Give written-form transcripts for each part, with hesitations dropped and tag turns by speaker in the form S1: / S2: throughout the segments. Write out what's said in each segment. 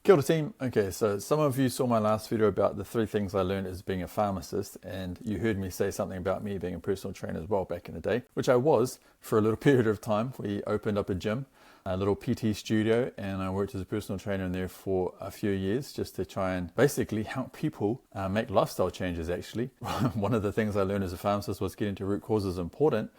S1: Kia ora team. Okay, so some of you saw my last video about the 3 things I learned as being a pharmacist, and you heard me say something about me being a personal trainer as well back in the day, which I was for a little period of time. We opened up a gym, a little PT studio, and I worked as a personal trainer in there for a few years just to try and basically help people make lifestyle changes actually. One of the things I learned as a pharmacist was getting to root causes important.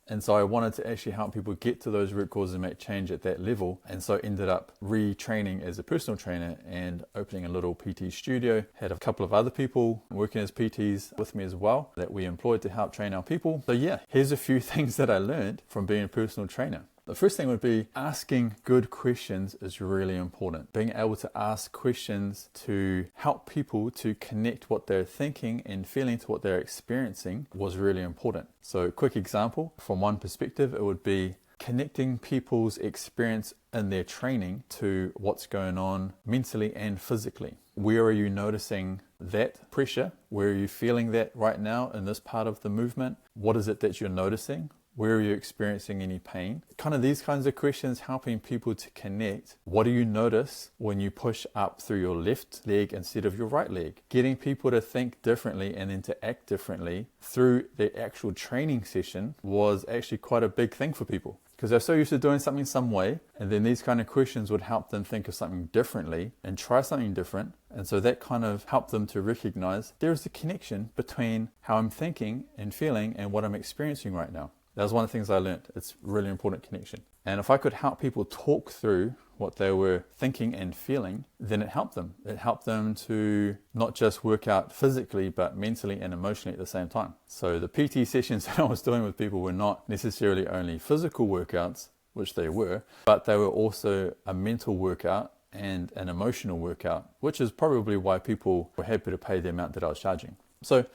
S1: And so I wanted to actually help people get to those root causes and make change at that level. And so I ended up retraining as a personal trainer and opening a little PT studio. Had a couple of other people working as PTs with me as well that we employed to help train our people. So yeah, here's a few things that I learned from being a personal trainer. The first thing would be asking good questions is really important. Being able to ask questions to help people to connect what they're thinking and feeling to what they're experiencing was really important. So a quick example, from one perspective, it would be connecting people's experience in their training to what's going on mentally and physically. Where are you noticing that pressure? Where are you feeling that right now in this part of the movement? What is it that you're noticing? Where are you experiencing any pain? Kind of these kinds of questions helping people to connect. What do you notice when you push up through your left leg instead of your right leg? Getting people to think differently and then to act differently through the actual training session was actually quite a big thing for people. Because they're so used to doing something some way, and then these kind of questions would help them think of something differently and try something different. And so that kind of helped them to recognize there's a connection between how I'm thinking and feeling and what I'm experiencing right now. That was one of the things I learned. It's a really important connection. And if I could help people talk through what they were thinking and feeling, then it helped them. It helped them to not just work out physically, but mentally and emotionally at the same time. So the PT sessions that I was doing with people were not necessarily only physical workouts, which they were, but they were also a mental workout and an emotional workout, which is probably why people were happy to pay the amount that I was charging. So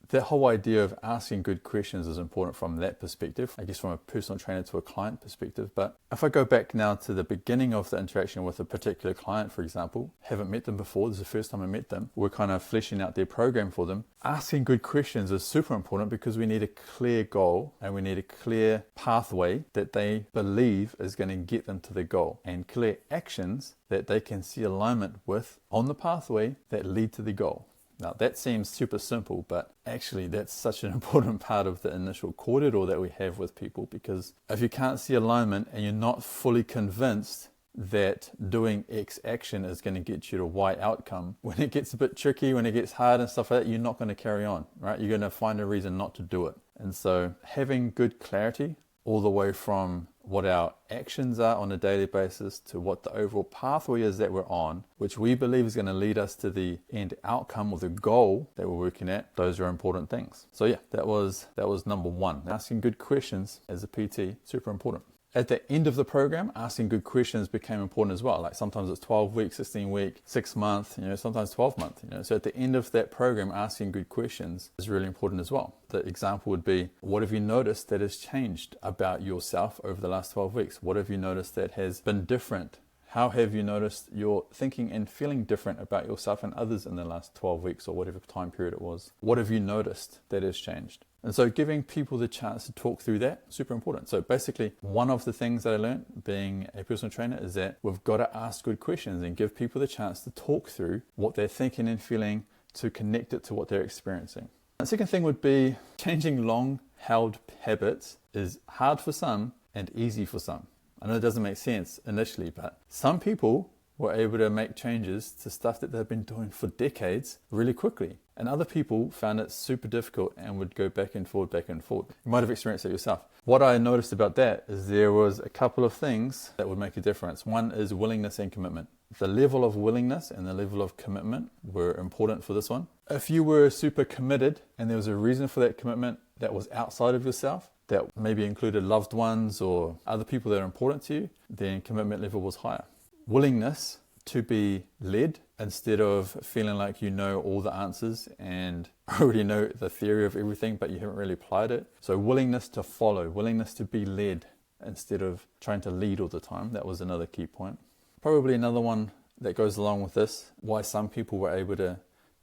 S1: the whole idea of asking good questions is important from that perspective, I guess from a personal trainer to a client perspective. But if I go back now to the beginning of the interaction with a particular client, for example, haven't met them before, this is the first time I met them, we're kind of fleshing out their program for them. Asking good questions is super important because we need a clear goal and we need a clear pathway that they believe is going to get them to the goal, and clear actions that they can see alignment with on the pathway that lead to the goal. Now that seems super simple, but actually that's such an important part of the initial corridor that we have with people, because if you can't see alignment and you're not fully convinced that doing X action is going to get you to Y outcome, when it gets a bit tricky, when it gets hard and stuff like that, you're not going to carry on, right? You're going to find a reason not to do it. And so having good clarity all the way from what our actions are on a daily basis to what the overall pathway is that we're on, which we believe is going to lead us to the end outcome or the goal that we're working at, those are important things. So yeah, that was number 1. Asking good questions as a PT, super important. At the end of the program, asking good questions became important as well. Like sometimes it's 12 weeks, 16 weeks, 6 months, sometimes 12 months, So at the end of that program, asking good questions is really important as well. The example would be, what have you noticed that has changed about yourself over the last 12 weeks? What have you noticed that has been different? How have you noticed your thinking and feeling different about yourself and others in the last 12 weeks or whatever time period it was? What have you noticed that has changed? And so giving people the chance to talk through that, super important. So basically, one of the things that I learned being a personal trainer is that we've got to ask good questions and give people the chance to talk through what they're thinking and feeling to connect it to what they're experiencing. The second thing would be changing long-held habits is hard for some and easy for some. I know it doesn't make sense initially, but some people were able to make changes to stuff that they've been doing for decades really quickly. And other people found it super difficult and would go back and forward, back and forward. You might have experienced it yourself. What I noticed about that is there was a couple of things that would make a difference. One is willingness and commitment. The level of willingness and the level of commitment were important for this one. If you were super committed and there was a reason for that commitment that was outside of yourself, that maybe included loved ones or other people that are important to you, then commitment level was higher. Willingness to be led instead of feeling like you know all the answers and already know the theory of everything, but you haven't really applied it. So willingness to follow, willingness to be led instead of trying to lead all the time. That was another key point. Probably another one that goes along with this, why some people were able to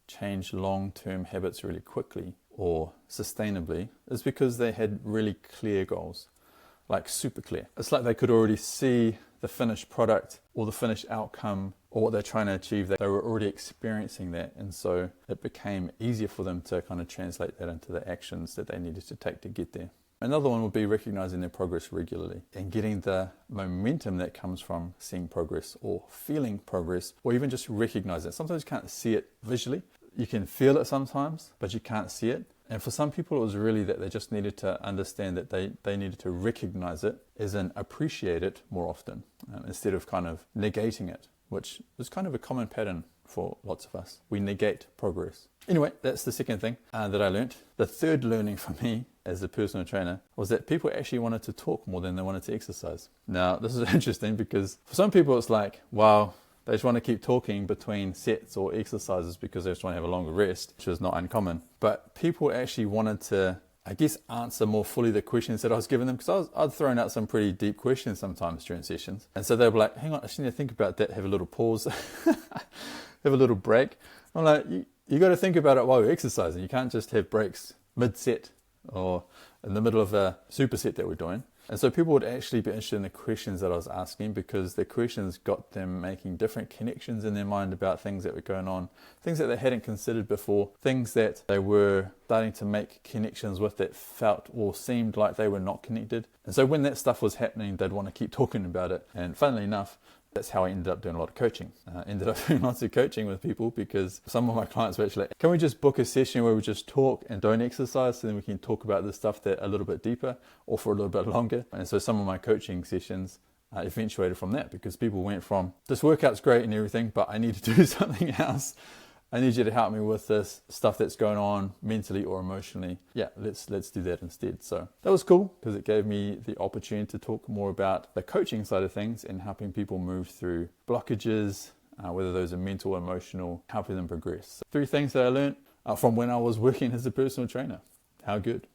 S1: change long-term habits really quickly or sustainably, is because they had really clear goals, like super clear. It's like they could already see the finished product or the finished outcome or what they're trying to achieve, they were already experiencing that. And so it became easier for them to kind of translate that into the actions that they needed to take to get there. Another one would be recognizing their progress regularly and getting the momentum that comes from seeing progress or feeling progress, or even just recognize it. Sometimes you can't see it visually. You can feel it sometimes, but you can't see it. And for some people, it was really that they just needed to understand that they needed to recognize it, as in appreciate it more often, instead of kind of negating it, which is kind of a common pattern for lots of us. We negate progress. Anyway, that's the second thing that I learned. The third learning for me as a personal trainer was that people actually wanted to talk more than they wanted to exercise. Now, this is interesting because for some people it's like, wow, they just want to keep talking between sets or exercises because they just want to have a longer rest, which is not uncommon. But people actually wanted to, I guess, answer more fully the questions that I was giving them, because I'd thrown out some pretty deep questions sometimes during sessions. And so they'd be like, hang on, I just need to think about that, have a little pause, have a little break. I'm like, you got to think about it while you're exercising. You can't just have breaks mid-set or in the middle of a superset that we're doing. And so people would actually be interested in the questions that I was asking, because the questions got them making different connections in their mind about things that were going on, things that they hadn't considered before, things that they were starting to make connections with that felt or seemed like they were not connected. And so when that stuff was happening, they'd want to keep talking about it. And funnily enough, that's how I ended up doing a lot of coaching. Ended up doing lots of coaching with people, because some of my clients were actually like, can we just book a session where we just talk and don't exercise, so then we can talk about this stuff that a little bit deeper or for a little bit longer. And so some of my coaching sessions eventuated from that, because people went from, this workout's great and everything, but I need to do something else. I need you to help me with this stuff that's going on mentally or emotionally. Yeah, let's do that instead. So that was cool, because it gave me the opportunity to talk more about the coaching side of things and helping people move through blockages, whether those are mental or emotional, helping them progress. So 3 things that I learned from when I was working as a personal trainer. How good.